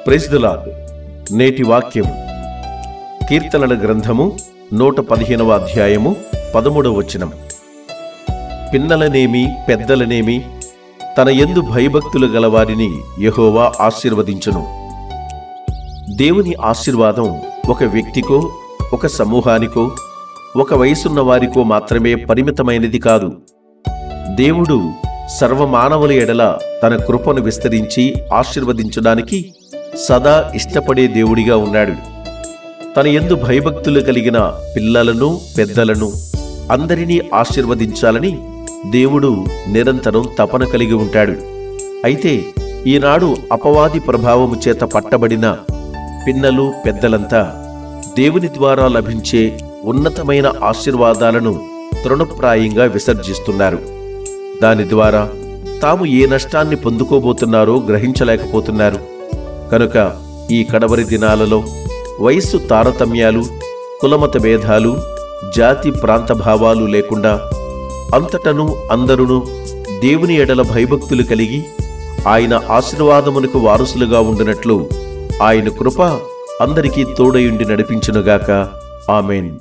Praise the lord. నేటి వాక్యం కీర్తనల గ్రంథము 115వ అధ్యాయము 13వ వచనం. పిన్నలనేమి పెద్దలనేమి తన యందు భయభక్తులు గలవారిని యెహోవా ఆశీర్వదించును. దేవుని ఆశీర్వాదం ఒక వ్యక్తికో, ఒక సమూహానికో, ఒక వయసున్న వారికో మాత్రమే పరిమితమైనది కాదు. దేవుడు సర్వమానవుల ఎడల తన కృపను విస్తరించి ఆశీర్వదించడానికి సదా ఇష్టపడే దేవుడిగా ఉన్నాడు. తన యందు భయభక్తులు కలిగిన పిల్లలను, పెద్దలను అందరినీ ఆశీర్వదించాలని దేవుడు నిరంతరం తపన కలిగి ఉంటాడు. అయితే ఈనాడు అపవాది ప్రభావము చేత పట్టబడిన పిన్నలు, పెద్దలంతా దేవుని ద్వారా లభించే ఉన్నతమైన ఆశీర్వాదాలను తృణప్రాయంగా విసర్జిస్తున్నారు. దాని ద్వారా తాము ఏ నష్టాన్ని పొందుకోబోతున్నారో గ్రహించలేకపోతున్నారు. కనుక ఈ కడవరి దినాలలో వయస్సు తారతమ్యాలు, కులమత భేదాలు, జాతి ప్రాంత భావాలు లేకుండా అంతటను అందరును దేవుని ఎడల భయభక్తులు కలిగి ఆయన ఆశీర్వాదమునకు వారసులుగా ఉండినట్లు ఆయన కృప అందరికీ తోడయుండి నడిపించునుగాక. ఆమెన్.